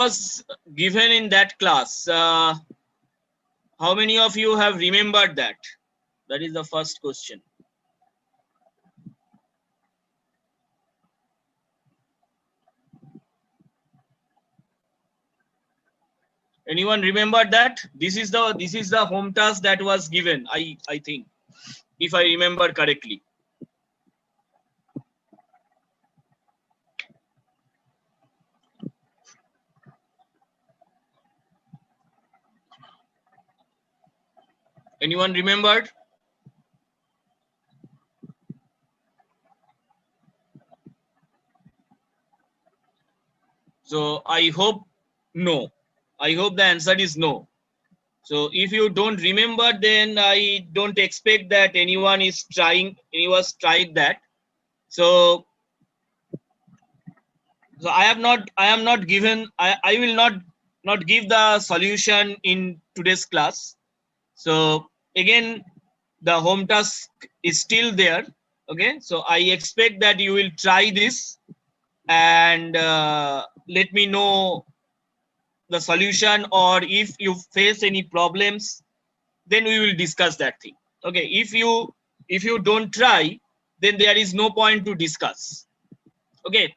was given in that class, how many of you have remembered that? That is the first question. Anyone remember that? This is the home task that was given, I think, if I remember correctly. Anyone remembered? So I hope no. I hope the answer is no. So if you don't remember, then I don't expect that anyone tried that. So I am not given, I will not give the solution in today's class. So again, the home task is still there. Okay, so I expect that you will try this and let me know the solution, or if you face any problems, then we will discuss that thing. Okay, if you don't try, then there is no point to discuss. Okay,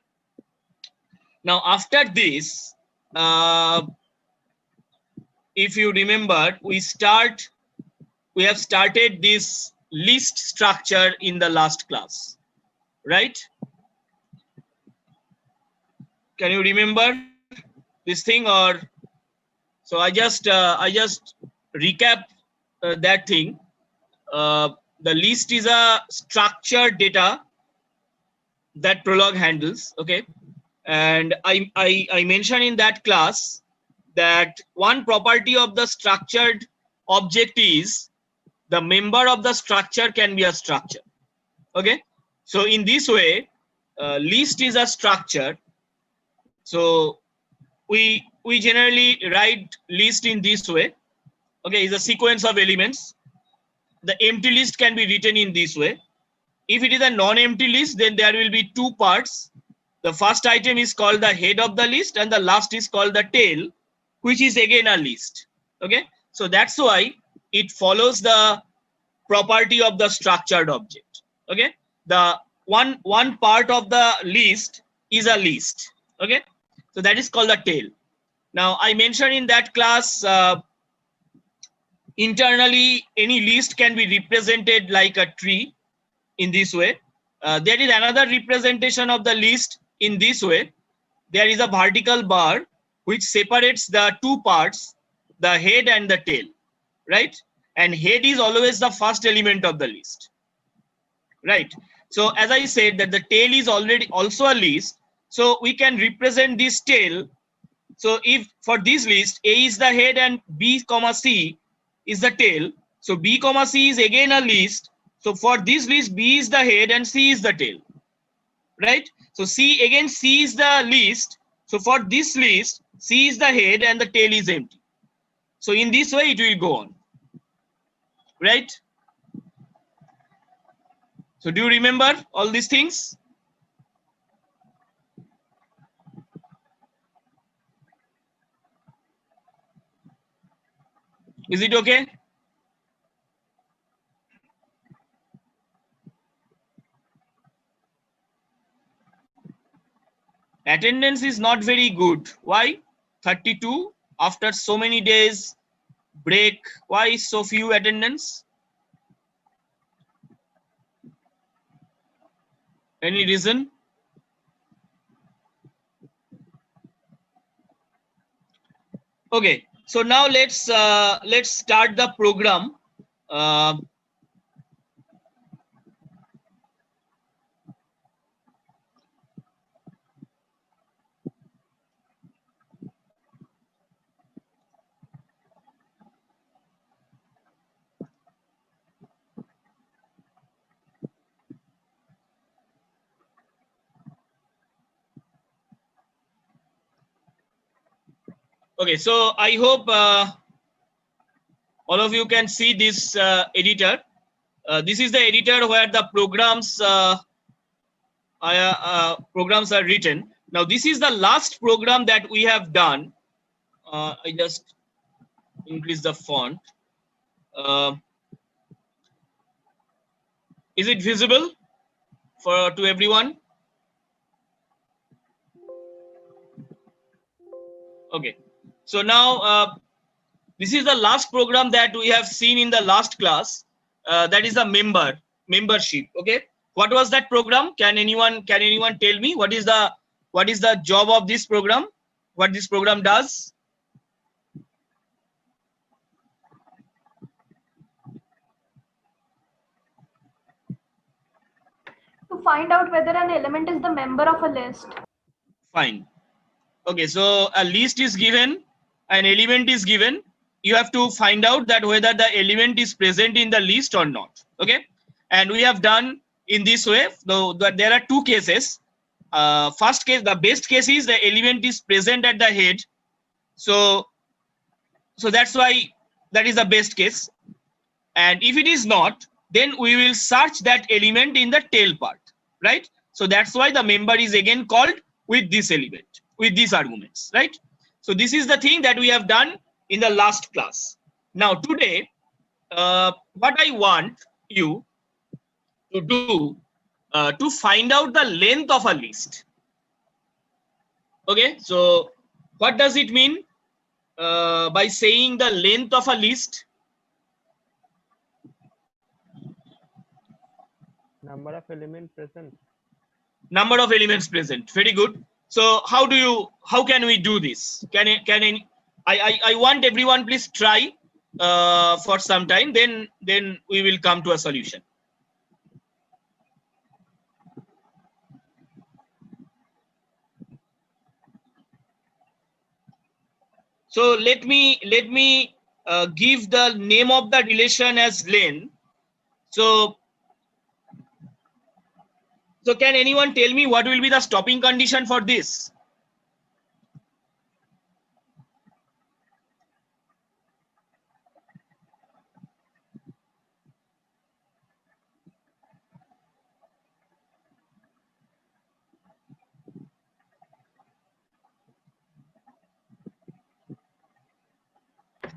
now after this, if you remember, we have started this list structure in the last class, right? Can you remember this thing? Or so I just recap that thing. The list is a structured data that Prolog handles. Okay, and I mentioned in that class that one property of the structured object is the member of the structure can be a structure. Okay, so in this way, list is a structure. So we generally write list in this way. Okay, is a sequence of elements. The empty list can be written in this way. If it is a non-empty list, then there will be two parts. The first item is called the head of the list, and the last is called the tail, which is again a list. Okay, so that's why it follows the property of the structured object. Okay, the one part of the list is a list. Okay, so that is called the tail. Now I mentioned in that class, internally any list can be represented like a tree in this way. There is another representation of the list in this way. There is a vertical bar which separates the two parts, the head and the tail, right? And head is always the first element of the list, right? So as I said that the tail is already also a list, so we can represent this tail. So if for this list A is the head and B comma C is the tail, so B comma C is again a list. So for this list B is the head and C is the tail, right? So C is the list. So for this list C is the head and the tail is empty. So in this way it will go on, right? So do you remember all these things? Is it okay? Attendance is not very good. Why? 32 after so many days break. Why so few attendance? Any reason? Okay, so now let's start the program. Okay, so I hope all of you can see this editor. This is the editor where the programs are written. Now this is the last program that we have done. I just increase the font. Is it visible to everyone? Okay. So now this is the last program that we have seen in the last class. That is the membership. Okay. What was that program? Can anyone tell me what is the job of this program? What this program does? To find out whether an element is the member of a list. Fine. Okay, so a list is given, an element is given. You have to find out that whether the element is present in the list or not. Okay, and we have done in this way. Though there are two cases. First case, the best case is the element is present at the head. So that's why that is the best case. And if it is not, then we will search that element in the tail part, right? So that's why the member is again called with this element, with these arguments, right? So this is the thing that we have done in the last class. Now today, what I want you to do to find out the length of a list. Okay, so what does it mean by saying the length of a list? Number of elements present. Number of elements present. Very good. So how can we do this? I want everyone please try for some time, then we will come to a solution. So let me give the name of the relation as len. So can anyone tell me what will be the stopping condition for this?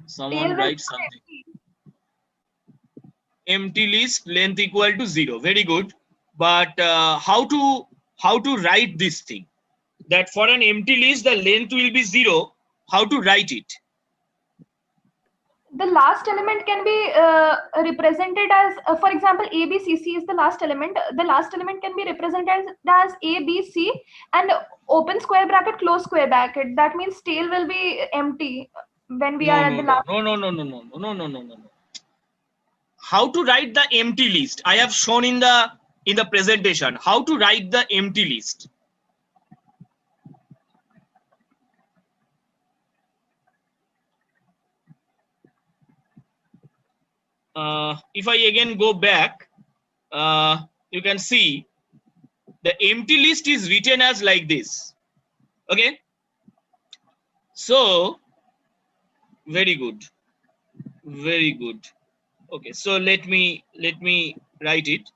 Someone write something. Empty list, length equal to 0. Very good. But how to write this thing? That for an empty list, the length will be 0. How to write it? The last element can be represented as, for example, A, B, C. C is the last element. The last element can be represented as A, B, C, and open square bracket, close square bracket. That means tail will be empty when we are at the last. No. How to write the empty list? I have shown in the presentation how to write the empty list. If I again go back, you can see the empty list is written as like this. Okay. So very good. Okay, so let me write it.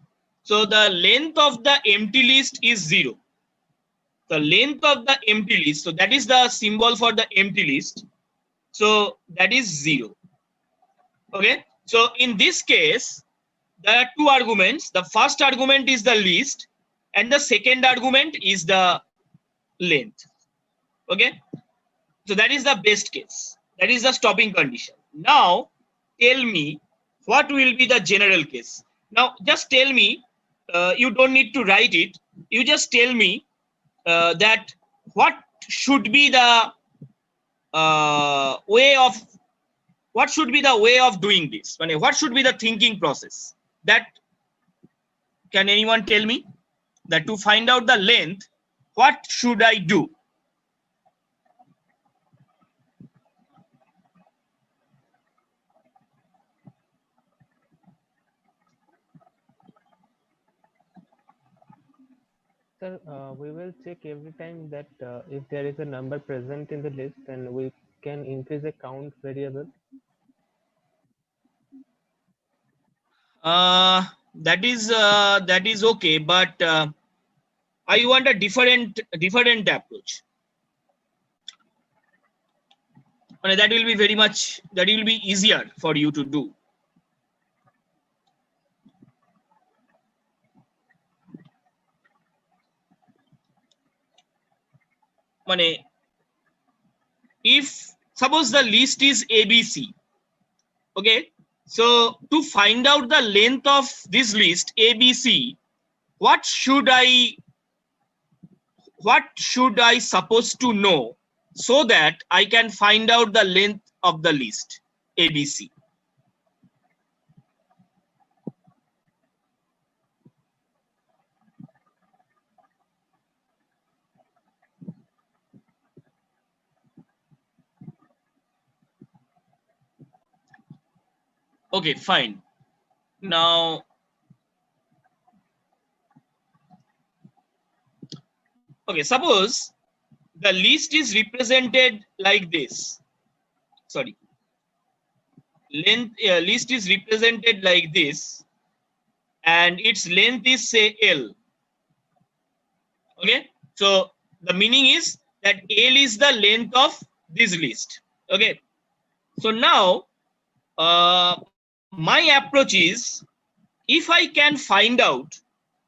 So the length of the empty list is 0. The length of the empty list, so that is the symbol for the empty list. So that is 0. Okay, so in this case, there are two arguments. The first argument is the list, and the second argument is the length. Okay, so that is the best case. That is the stopping condition. Now, tell me what will be the general case. Now, just tell me. You don't need to write it. You just tell me that what should be the way of doing this. What should be the thinking process? That can anyone tell me that to find out the length, what should I do? Sir, we will check every time that if there is a number present in the list, then we can increase a count variable. That is okay, but I want a different approach. And that will be that will be easier for you to do. If suppose the list is ABC, okay, so to find out the length of this list ABC, what should I supposed to know so that I can find out the length of the list ABC? Okay, fine. Now, okay, suppose the list is represented like this. Sorry, list is represented like this, and its length is say L. Okay, so the meaning is that L is the length of this list. Okay, so now my approach is, if I can find out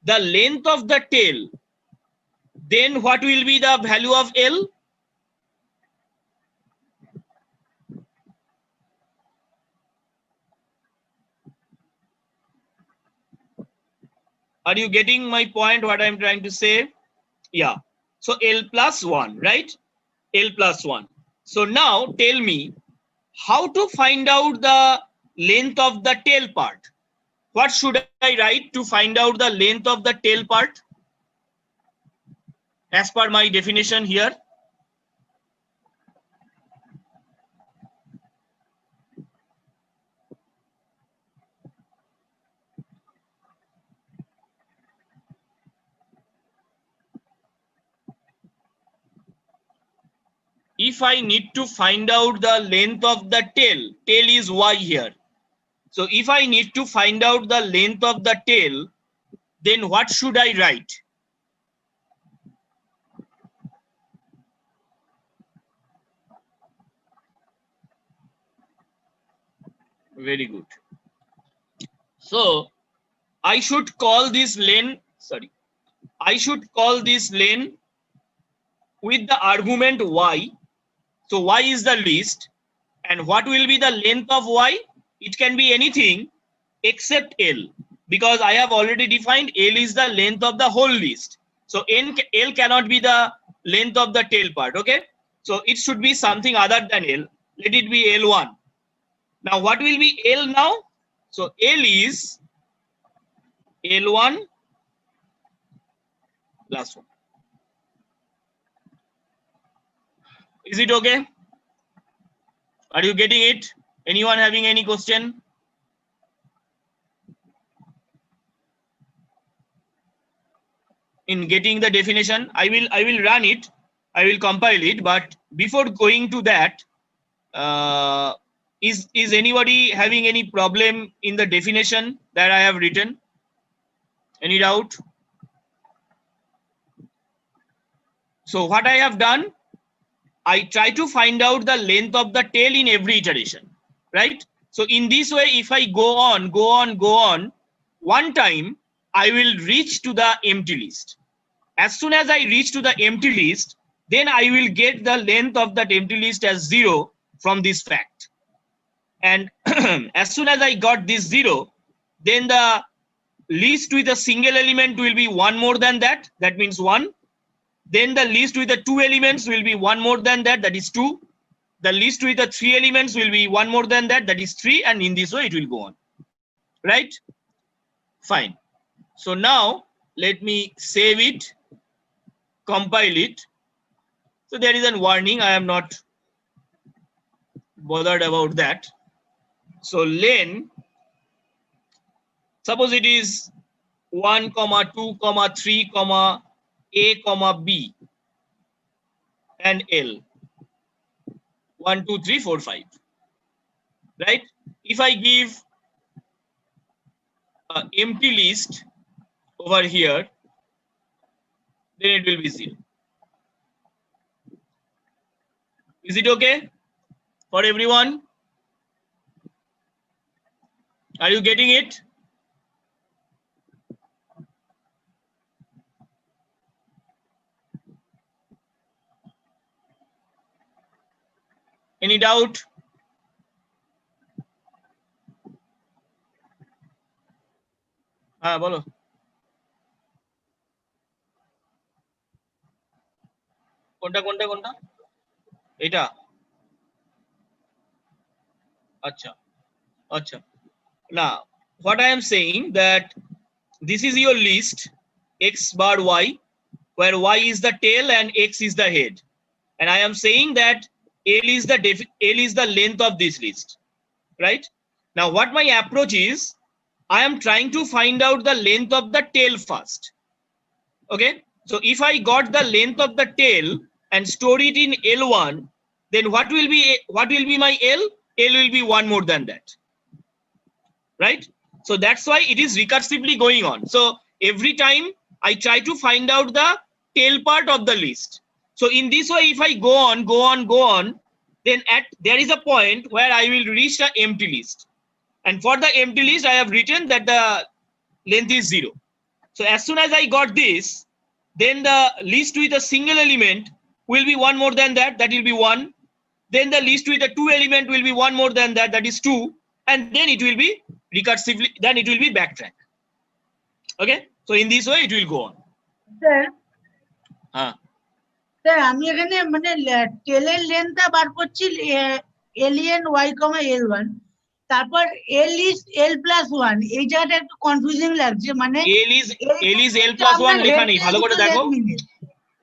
the length of the tail, then what will be the value of L? Are you getting my point, what I'm trying to say? Yeah. So L plus 1, right? L plus 1. So now tell me how to find out the length of the tail part. What should I write to find out the length of the tail part? As per my definition here. If I need to find out the length of the tail is Y here. So if I need to find out the length of the tail, then what should I write? Very good. So I should call this lane, I should call this lane with the argument Y. So Y is the list, and what will be the length of Y? It can be anything except L, because I have already defined L is the length of the whole list. So L cannot be the length of the tail part, okay? So it should be something other than L. Let it be L1. Now what will be L now? So L is L1 plus 1. Is it okay? Are you getting it? Anyone having any question? In getting the definition, I will run it, I will compile it, but before going to that, is anybody having any problem in the definition that I have written? Any doubt? So what I have done, I try to find out the length of the tail in every iteration, right? So in this way, if I go on, one time I will reach to the empty list. As soon as I reach to the empty list, then I will get the length of that empty list as 0 from this fact. And as soon as I got this 0, then the list with a single element will be 1 more than that, that means 1. Then the list with the 2 elements will be 1 more than that, that is 2. The list with the 3 elements will be 1 more than that, that is 3. And in this way it will go on, right? Fine. So now let me save it, compile it. So there is a warning, I am not bothered about that. So len, suppose it is 1, 2, 3, A, B and L. 1, 2, 3, 4, 5. Right? If I give an empty list over here, then it will be 0. Is it okay for everyone? Are you getting it? Any doubt? হ্যাঁ বলো কোনটা কোনটা কোনটা এটা আচ্ছা আচ্ছা now what I am saying that this is your list x bar y where y is the tail and x is the head, and I am saying that L is the length of this list, right? Now what my approach is, I am trying to find out the length of the tail first. Okay, so if I got the length of the tail and store it in L1, then what will be my L? L will be one more than that, right? So that's why it is recursively going on. So every time I try to find out the tail part of the list. So in this way, if I go on, then there is a point where I will reach the empty list. And for the empty list, I have written that the length is 0. So as soon as I got this, then the list with a single element will be one more than that, that will be 1. Then the list with a 2 element will be one more than that, that is 2. And then it will be recursively, then it will be backtrack. Okay, so in this way it will go on. Sir হ্যাঁ sir আমি এখানে মানে টেলের লেন্থটা বার করছি alien y comma L1, তারপর এল is L+1, এই জায়গাটা একটু confusing লাগছে, মানে L is L+1 লেখা নেই, ভালো করে দেখো,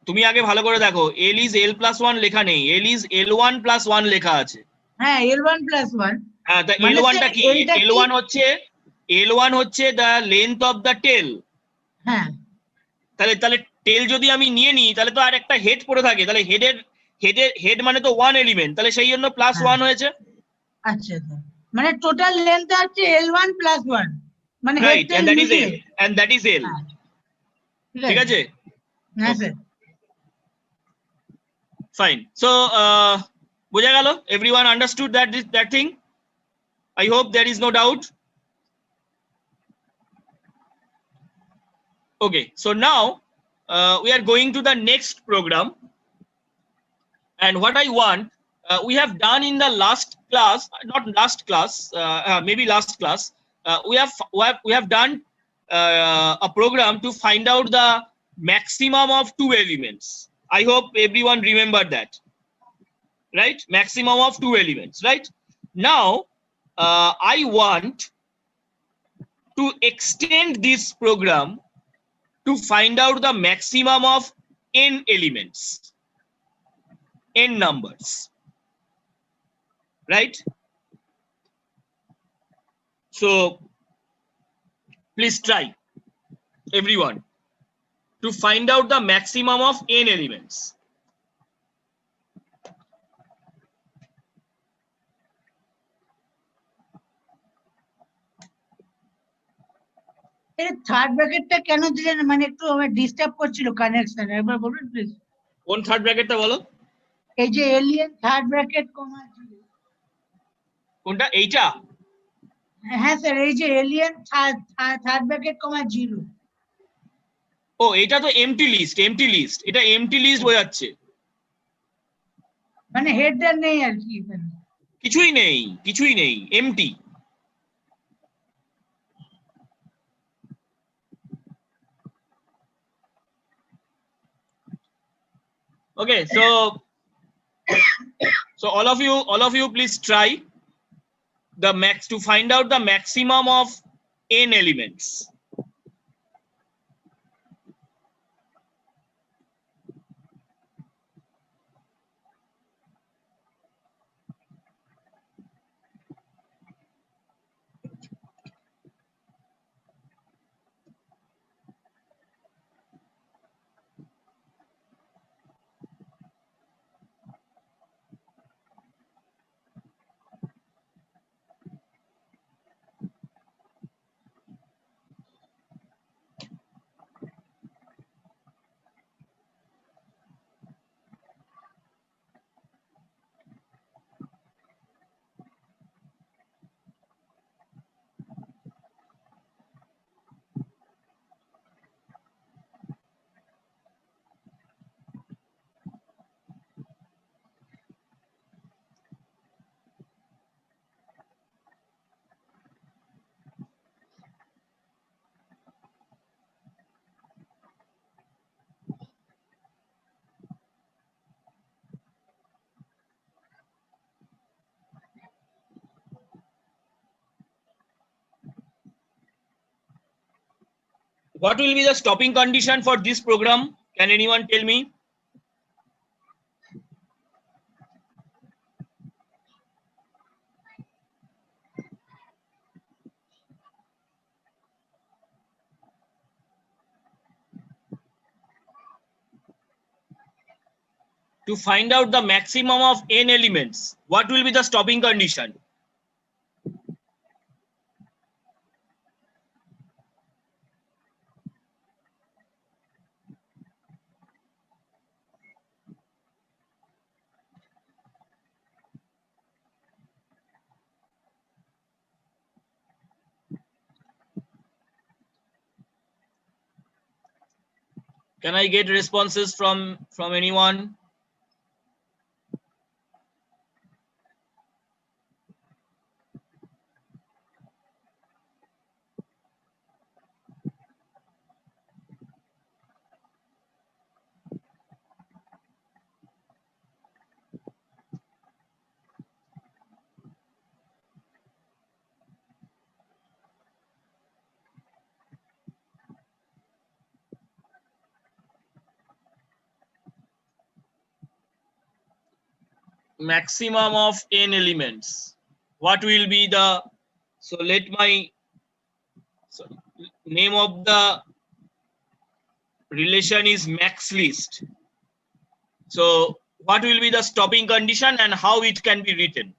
তুমি আগে ভালো করে দেখো, L is L+1 লেখা নেই, L is L1+1 লেখা আছে। হ্যাঁ L1+1, হ্যাঁ তা মানে L1 টা কি? L টা কি? L1 হচ্ছে the length of the tail। হ্যাঁ তাহলে টেল যদি আমি নিয়ে নিই তাহলে তো আর একটা হেড পড়ে থাকে, তাহলে হেড মানে তো 1 এলিমেন্ট, তাহলে সেই জন্য +1 হয়েছে। আচ্ছা স্যার, মানে টোটাল লেন্থ হচ্ছে L1+1, মানে right, and that is L, ঠিক আছে? হ্যাঁ স্যার Fine. So বোঝা গেল? Everyone understood that thing? I hope there is no doubt. Okay, so now we are going to the next program, and what I want, we have done in the last class, not last class, maybe last class, we have done a program to find out the maximum of 2 elements. I hope everyone remember that, right? Maximum of 2 elements, right? Now I want to extend this program to find out the maximum of n elements, n numbers, right? So please try, everyone, to find out the maximum of n elements. এই third ব্র্যাকেটটা কেন দিলেন, মানে একটু আমার disturb করছিল connection, একবার বলবেন please? কোন থার্ড ব্র্যাকেটটা বলো? এই যে এলিয়েন থার্ড ব্র্যাকেট কমা 0, কোনটা? এইটা? হ্যাঁ স্যার, এই যে এলিয়েন থার্ড ব্র্যাকেট কমা 0, ও এটা তো এমটি লিস্ট, এটা এমটি লিস্ট বোঝাচ্ছে, মানে হেডার নেই আর কি এখানে। কিছুই নেই, MT. Okay, so all of you please try to find out the maximum of n elements. what will be the stopping condition for this program? Can anyone tell me? To find out the maximum of n elements, what will be the stopping condition? Can I get responses from anyone? Maximum of n elements. What will be the, so let my, so name of the relation is max list. So what will be the stopping condition and how it can be written?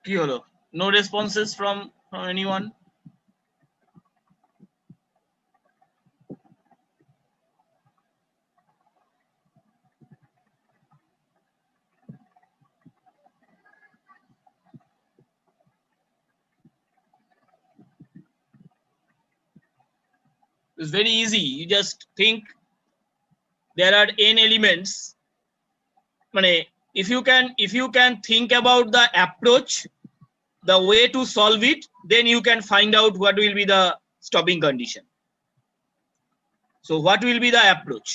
কি হলো? No responses from anyone? It's very easy. You just think there are n elements. If you can think about the approach, the way to solve it, then you can find out what will be the stopping condition. So what will be the approach?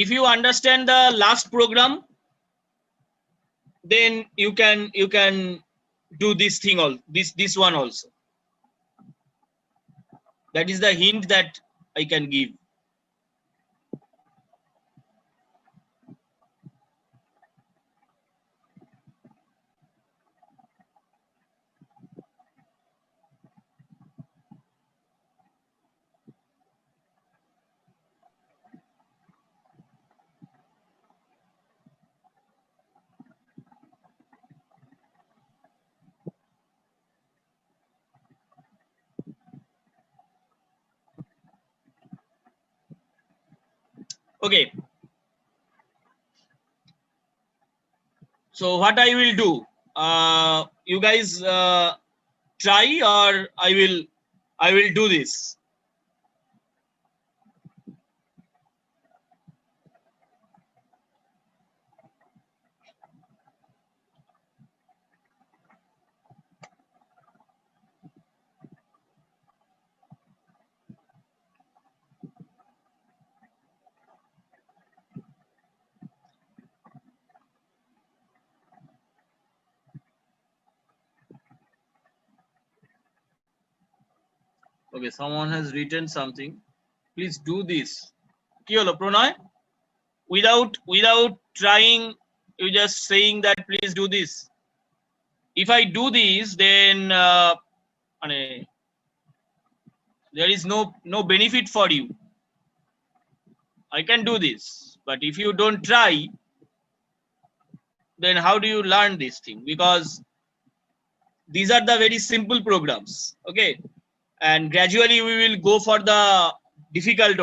If you understand the last program, then you can do this thing all this one also. That is the hint that I can give. Okay. So what I will do, you guys try, or I will do this. Okay, someone has written something. Please do this. Ki holo Pranay? Without trying, you just saying that please do this. If I do this, then there is no benefit for you. I can do this, but if you don't try, then how do you learn this thing? Because these are the very simple programs. Okay. And gradually we will go for the difficult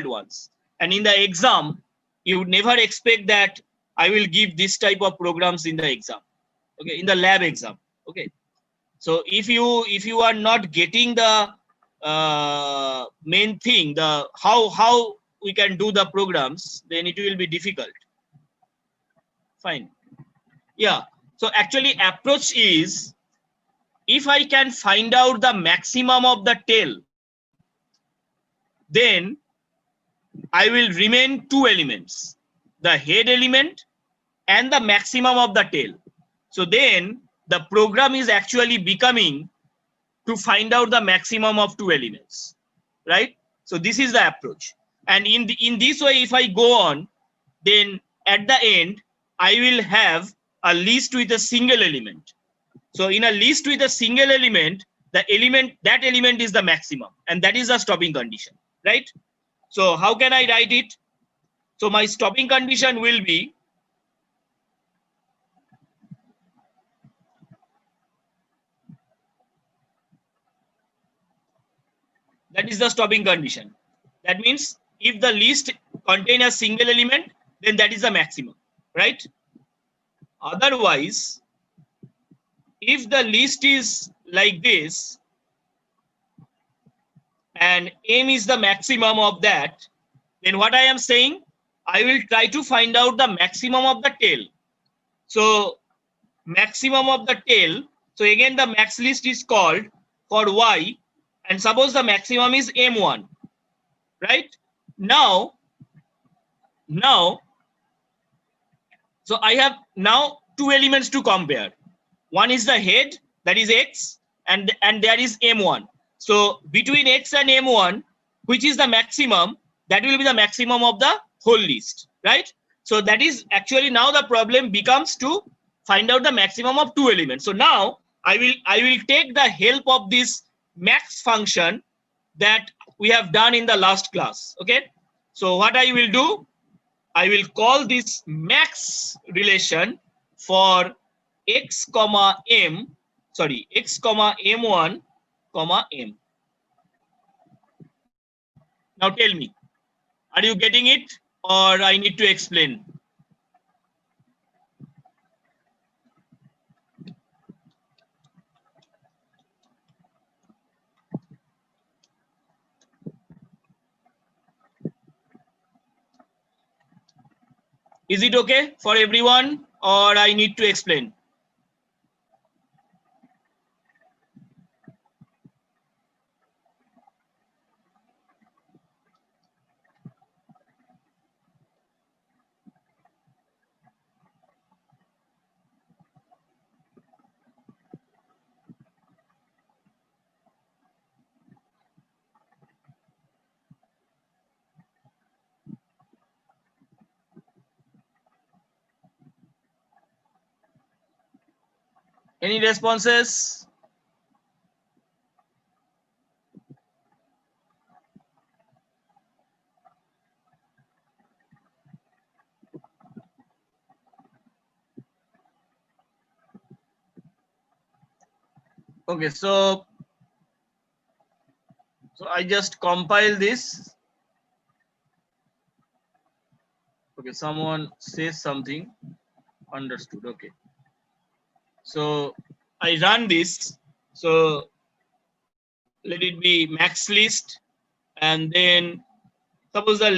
ones. And in the exam, you never expect that I will give this type of programs in the exam, okay, in the lab exam. Okay, so if you are not getting the main thing, the how we can do the programs, then it will be difficult. Fine. Yeah, so actually approach is, if I can find out the maximum of the tail, then I will remain two elements, the head element and the maximum of the tail. So then the program is actually becoming to find out the maximum of two elements, right? So this is the approach. And in this way, if I go on, then at the end, I will have a list with a single element. So in a list with a single element, that element is the maximum, and that is the stopping condition, right? So how can I write it? So my stopping condition will be, that is the stopping condition. That means if the list contain a single element, then that is the maximum, right? Otherwise, if the list is like this and m is the maximum of that, then what I am saying, I will try to find out the maximum of the tail. So maximum of the tail, so again the max list is called for y, and suppose the maximum is m1, right? Now, so I have now two elements to compare. One is the head, that is x, and there is m1. So between x and m1, which is the maximum, that will be the maximum of the whole list, right? So that is actually, now the problem becomes to find out the maximum of two elements. So now I will take the help of this max function that we have done in the last class. Okay, so what I will do, I will call this max relation for x comma m, sorry, x comma m1 comma m. Now tell me, are you getting it, or I need to explain? Is it okay for everyone, or I need to explain? Any responses? Okay, so I just compile this. Okay, someone says something. Understood. Okay. So I run this. So let it be max list, and then suppose the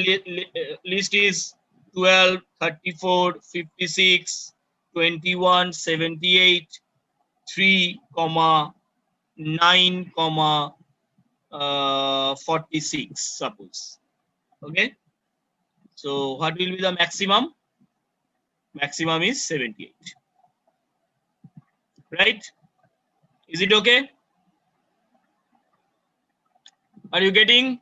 list is 12, 34, 56, 21, 78, 3, 9, 46, suppose. Okay. So what will be the maximum? Maximum is 78. Right? Is it okay? Are you getting?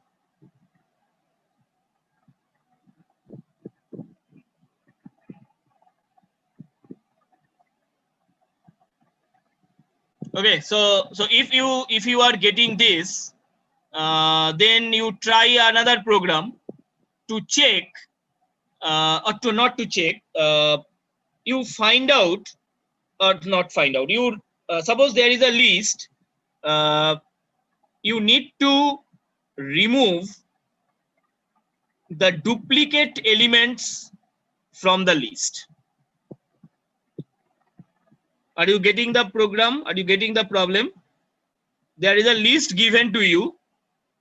Okay, so if you are getting this, then you try another program to check, or to not to check. You find out, or not find out. You suppose there is a list. You need to remove the duplicate elements from the list. Are you getting the program? Are you getting the problem? There is a list given to you.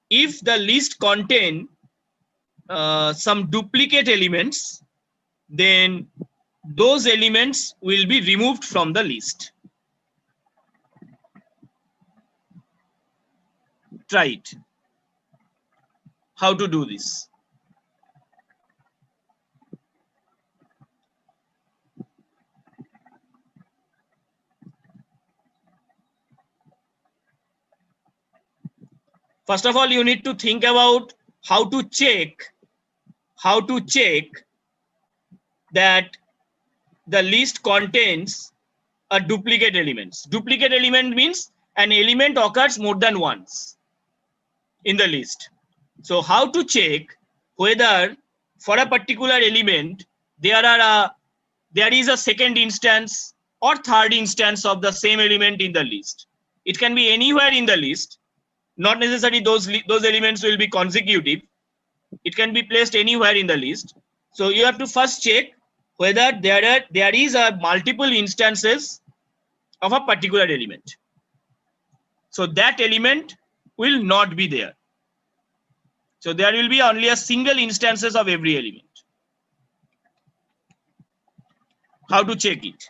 If the list contain some duplicate elements, then those elements will be removed from the list. Try it. How to do this? First of all, you need to think about how to check that the list contains a duplicate elements. Duplicate element means an element occurs more than once in the list. So how to check whether for a particular element there is a second instance or third instance of the same element in the list. It can be anywhere in the list. Not necessarily those elements will be consecutive. It can be placed anywhere in the list. So you have to first check whether there is a multiple instances of a particular element. So that element will not be there. So there will be only a single instances of every element. How to check it?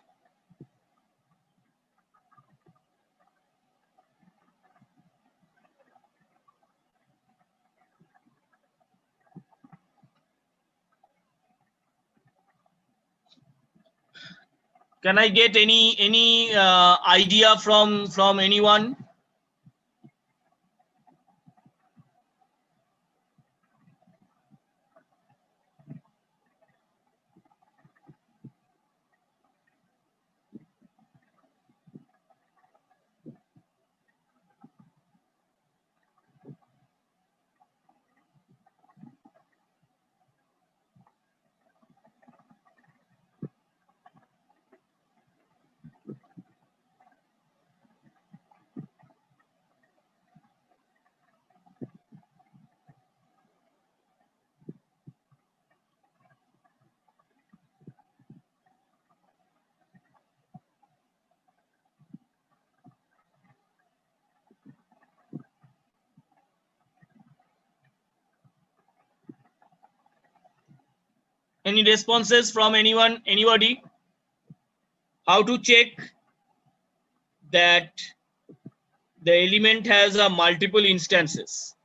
Can I get any idea from anyone? Any responses from anyone? Anybody? How to check that the element has a multiple instances?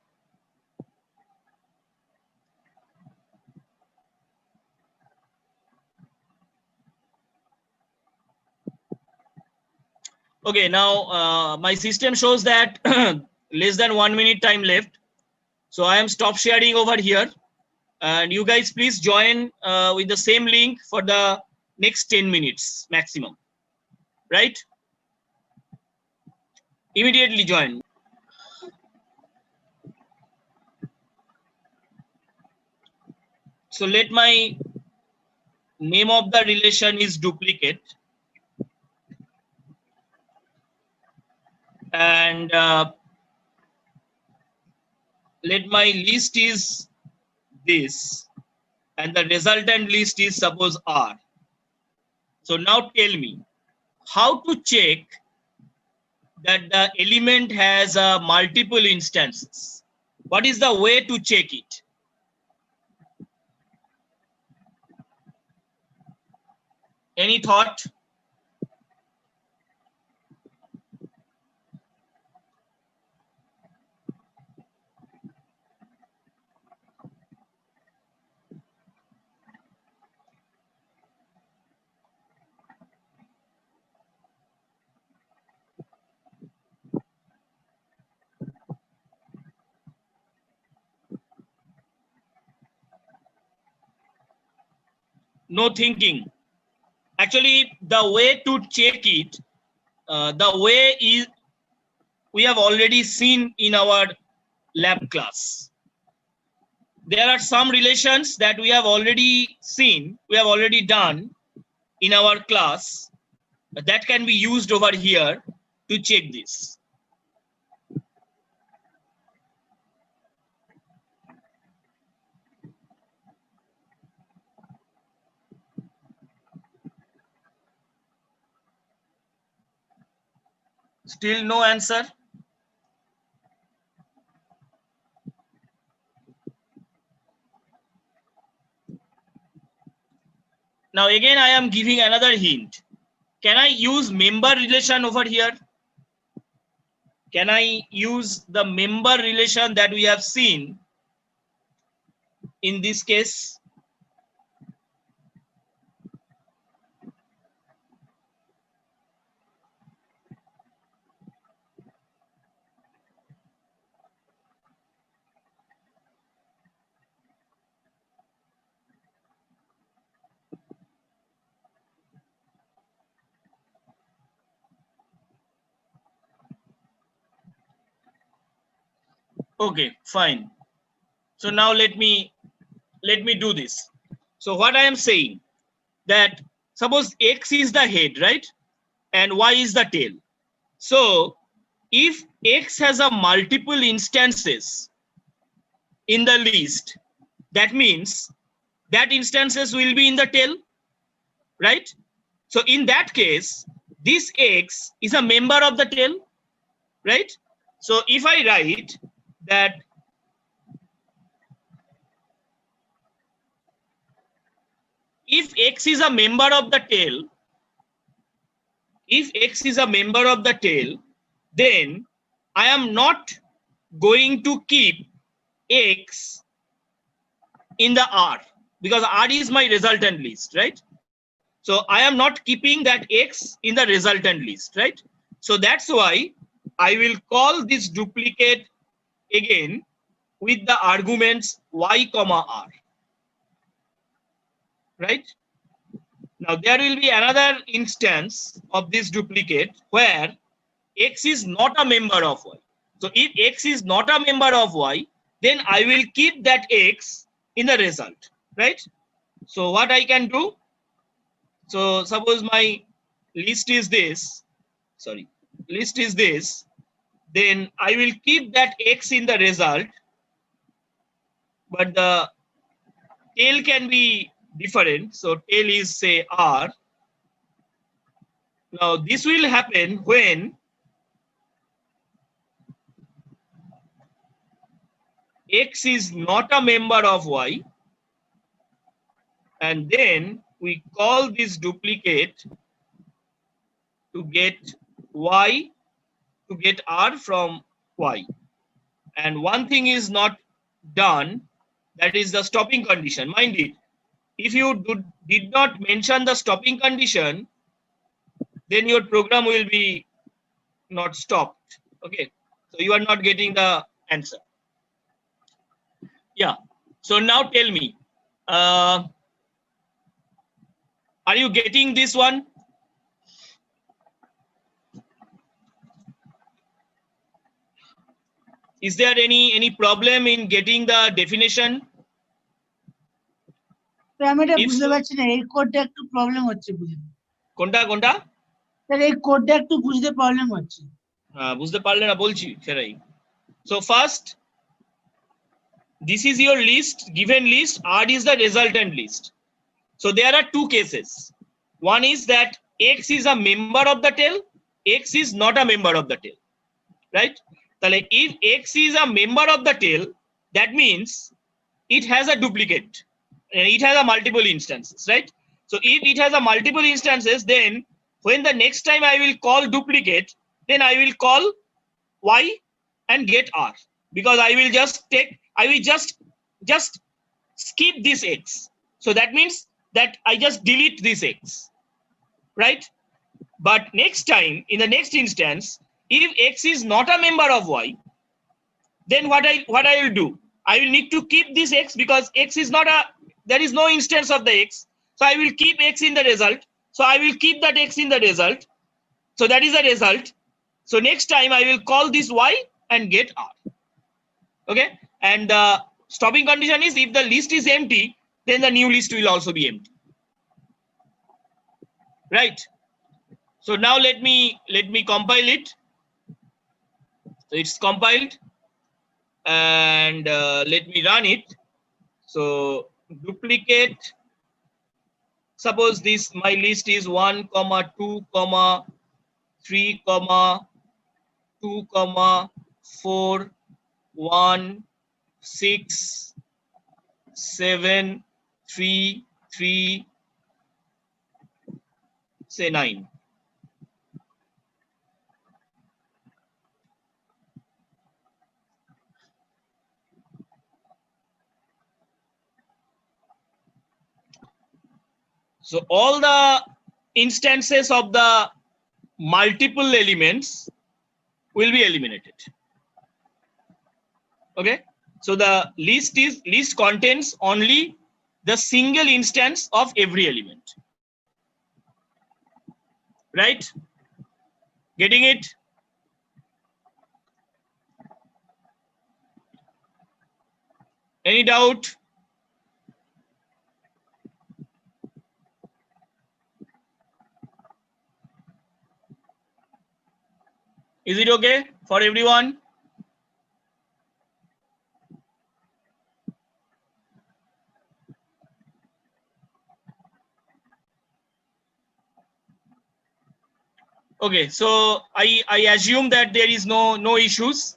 Okay, now my system shows that less than 1 minute time left. So I am stop sharing over here. And you guys please join with the same link for the next 10 minutes maximum. Right? Immediately join. So let my name of the relation is duplicate. And let my list is this, and the resultant list is suppose R. So now tell me how to check that the element has multiple instances. What is the way to check it? Any thought? No thinking. Actually, the way to check it, the way is we have already seen in our lab class. There are some relations that we have already seen, we have already done in our class that can be used over here to check this. Still no answer. Now again, I am giving another hint. Can I use member relation over here? Can I use the member relation that we have seen in this case? Okay, fine. So now let me do this. So what I am saying, that suppose X is the head, right? And Y is the tail. So if X has a multiple instances in the list, that means that instances will be in the tail, right? So in that case, this X is a member of the tail, right? So if I write that if X is a member of the tail, then I am not going to keep X in the R, because R is my resultant list, right? So I am not keeping that X in the resultant list, right? So that's why I will call this duplicate again with the arguments Y comma R, right? Now there will be another instance of this duplicate where X is not a member of Y. So if X is not a member of Y, then I will keep that X in the result, right? So what I can do, so suppose my list is this, then I will keep that X in the result, but the tail can be different. So tail is say R. Now this will happen when X is not a member of Y, and then we call this duplicate to get Y, to get R from Y. And one thing is not done, that is the stopping condition. Mind it, if you did not mention the stopping condition, then your program will be not stopped. Okay, so you are not getting the answer. Yeah, so now tell me, are you getting this one? Is there any problem in getting the definition? আমি এটা If বুঝতে so- পারছি না, এই কোডটা একটু problem হচ্ছে বুঝতে। কোনটা স্যার এই কোডটা একটু বুঝতে প্রবলেম হচ্ছে। বুঝতে পারলে না বলছি সেটাই। So first, this is your list, given list, R is the resultant list. So there are two cases. One is that X is a member of the tail, X is not a member of the tail, right? If X is a member of the tail, that means it has a duplicate, it has a multiple instances, right? So if it has a multiple instances, then when the next time I will call duplicate, then I will call Y and get R, because I will just skip this X. So that means that I just delete this X, right? But next time, in the next instance, if X is not a member of Y, then what I will do, I will need to keep this X, because X is not there is no instance of the X. So I will keep X in the result. So I will keep that X in the result. So that is the result. So next time I will call this Y and get R. Okay. And the stopping condition is if the list is empty, then the new list will also be empty. Right. So now let me compile it. So it's compiled, and let me run it. So duplicate, suppose this my list is 1, 2, 3, 2, 4, 1, 6, 7, 3, 3, say 9. So all the instances of the multiple elements will be eliminated. Okay, so the list contains only the single instance of every element. Right? Getting it? Any doubt? Is it okay for everyone? Okay, so I assume that there is no issues.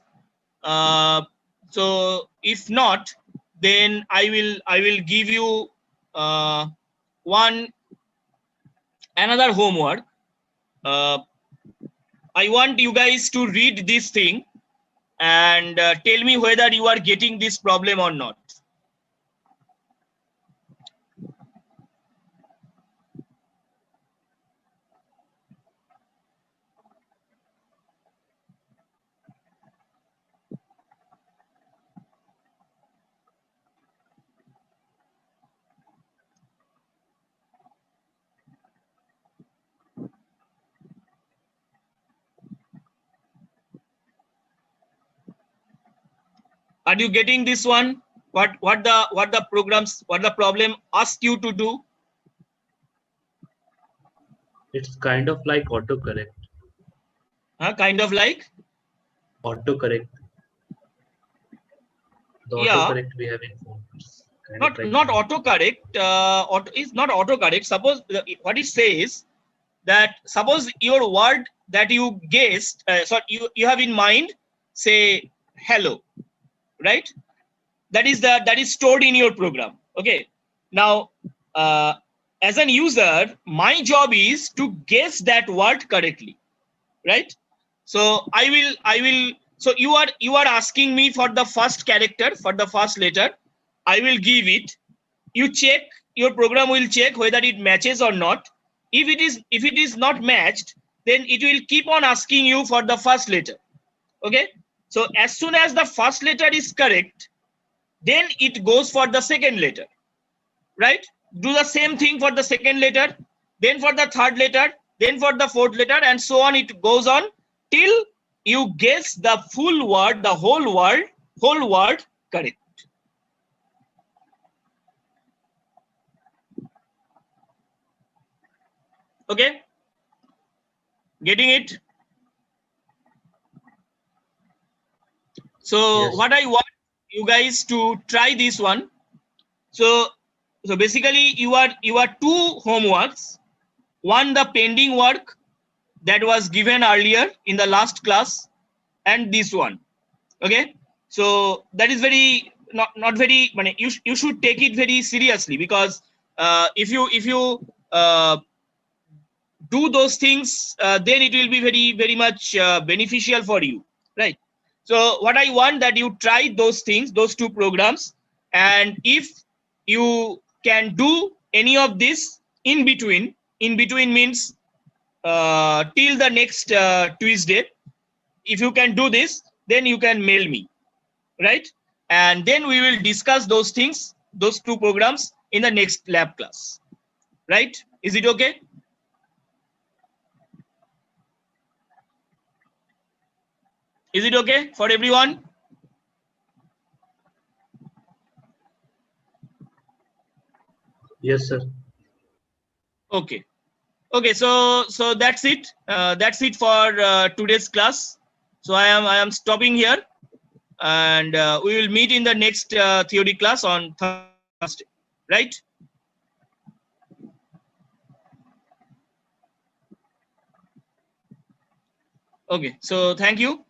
So if not, then I will give you another homework. I want you guys to read this thing and tell me whether you are getting this problem or not. Are you getting this one? What the problem asked you to do? It's kind of like autocorrect. Kind of like? Autocorrect. The Yeah. autocorrect we have in phones. Not autocorrect. Is not autocorrect. Suppose what it says that suppose your word that you guessed, so you have in mind, say hello, right? That is stored in your program. Okay. Now, as an user, my job is to guess that word correctly, right? So I will. So you are asking me for the first character, for the first letter. I will give it. You check. Your program will check whether it matches or not. If it is not matched, then it will keep on asking you for the first letter. Okay. So as soon as the first letter is correct, then it goes for the second letter, right? Do the same thing for the second letter, then for the third letter, then for the fourth letter, and so on. It goes on till you guess the full word, the whole word correct. Okay, getting it? So Yes. what I want you guys to try this one. So basically you are two homeworks. One, the pending work that was given earlier in the last class, and this one. Okay, so that is very not very, you should take it very seriously, because if you do those things, then it will be very much beneficial for you, right? So what I want that you try those things, those two programs, and if you can do any of this in between means till the next Tuesday, if you can do this, then you can mail me, right? And then we will discuss those things, those two programs, in the next lab class, right? Is it okay? Is it okay for everyone? Yes, sir. Okay. Okay, so that's it. That's it for today's class. So I am stopping here, and we will meet in the next theory class on Thursday, right? Okay, so thank you.